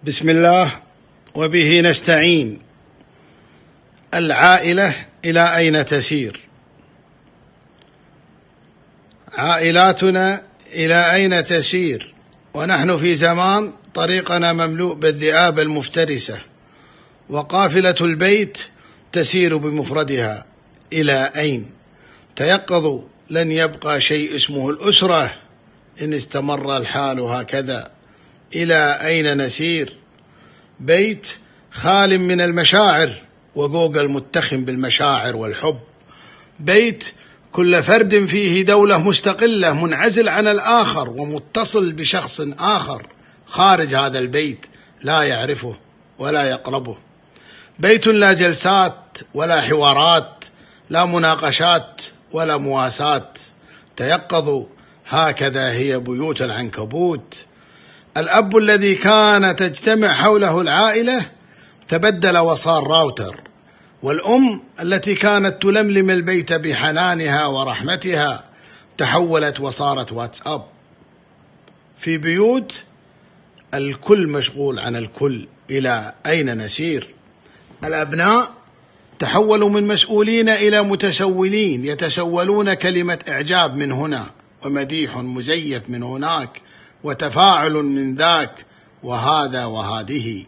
بسم الله وبه نستعين. العائلة إلى أين تسير؟ عائلاتنا إلى أين تسير ونحن في زمان طريقنا مملوء بالذئاب المفترسة، وقافلة البيت تسير بمفردها. إلى أين؟ تيقظوا، لن يبقى شيء اسمه الأسرة إن استمر الحال هكذا. إلى أين نسير؟ بيت خال من المشاعر وجوجل متخم بالمشاعر والحب، بيت كل فرد فيه دولة مستقلة منعزل عن الآخر ومتصل بشخص آخر خارج هذا البيت لا يعرفه ولا يقربه، بيت لا جلسات ولا حوارات، لا مناقشات ولا مواساة. تيقظوا، هكذا هي بيوت العنكبوت. الأب الذي كان تجتمع حوله العائلة تبدل وصار راوتر، والأم التي كانت تلملم البيت بحنانها ورحمتها تحولت وصارت واتساب. في بيوت الكل مشغول عن الكل. إلى أين نسير؟ الأبناء تحولوا من مسؤولين إلى متسولين، يتسولون كلمة إعجاب من هنا ومديح مزيف من هناك وتفاعل من ذاك وهذا وهذه.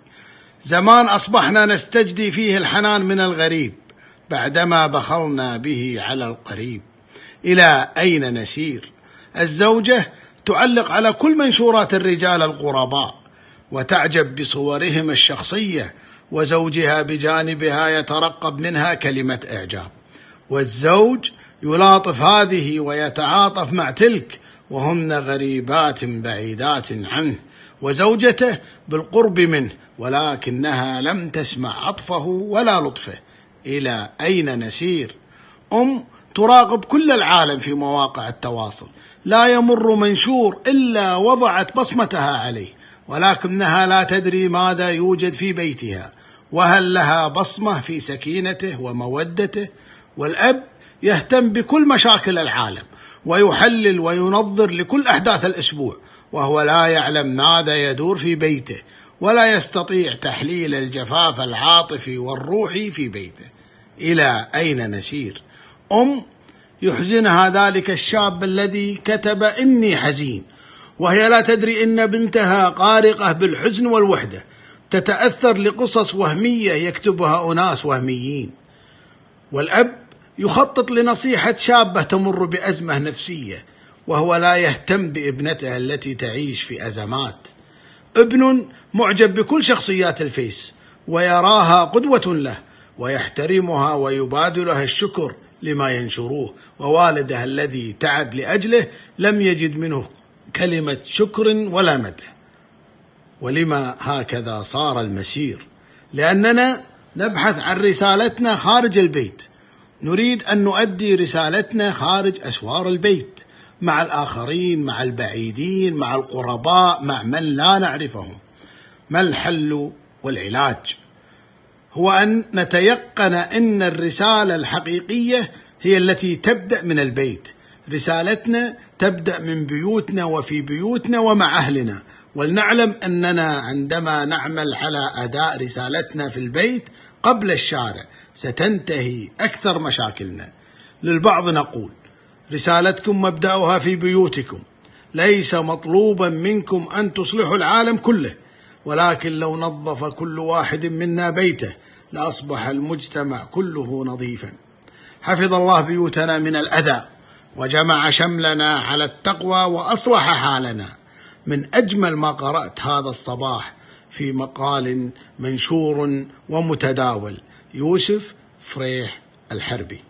زمان أصبحنا نستجدي فيه الحنان من الغريب بعدما بخلنا به على القريب. إلى أين نسير؟ الزوجة تعلق على كل منشورات الرجال الغرباء وتعجب بصورهم الشخصية، وزوجها بجانبها يترقب منها كلمة إعجاب، والزوج يلاطف هذه ويتعاطف مع تلك وهن غريبات بعيدات عنه، وزوجته بالقرب منه ولكنها لم تسمع عطفه ولا لطفه. إلى أين نسير؟ تراقب كل العالم في مواقع التواصل، لا يمر منشور إلا وضعت بصمتها عليه، ولكنها لا تدري ماذا يوجد في بيتها وهل لها بصمة في سكينته ومودته. والأب يهتم بكل مشاكل العالم ويحلل وينظر لكل أحداث الأسبوع، وهو لا يعلم ماذا يدور في بيته ولا يستطيع تحليل الجفاف العاطفي والروحي في بيته. إلى أين نسير؟ يحزنها ذلك الشاب الذي كتب إني حزين، وهي لا تدري إن بنتها غارقة بالحزن والوحدة، تتأثر لقصص وهمية يكتبها أناس وهميين. والأب يخطط لنصيحة شابة تمر بأزمة نفسية وهو لا يهتم بابنته التي تعيش في أزمات. ابن معجب بكل شخصيات الفيس ويراها قدوة له ويحترمها ويبادلها الشكر لما ينشروه، ووالده الذي تعب لأجله لم يجد منه كلمة شكر ولا مدح. ولما هكذا صار المسير؟ لأننا نبحث عن رسالتنا خارج البيت، نريد أن نؤدي رسالتنا خارج أسوار البيت مع الآخرين، مع البعيدين، مع القرباء، مع من لا نعرفهم. ما الحل والعلاج؟ هو أن نتيقن أن الرسالة الحقيقية هي التي تبدأ من البيت. رسالتنا تبدأ من بيوتنا وفي بيوتنا ومع أهلنا، ولنعلم أننا عندما نعمل على أداء رسالتنا في البيت قبل الشارع ستنتهي أكثر مشاكلنا. للبعض نقول رسالتكم مبدأها في بيوتكم، ليس مطلوبا منكم أن تصلحوا العالم كله، ولكن لو نظف كل واحد منا بيته لأصبح المجتمع كله نظيفا. حفظ الله بيوتنا من الأذى وجمع شملنا على التقوى وأصلح حالنا. من أجمل ما قرأت هذا الصباح في مقال منشور ومتداول يوسف فريح الحربي.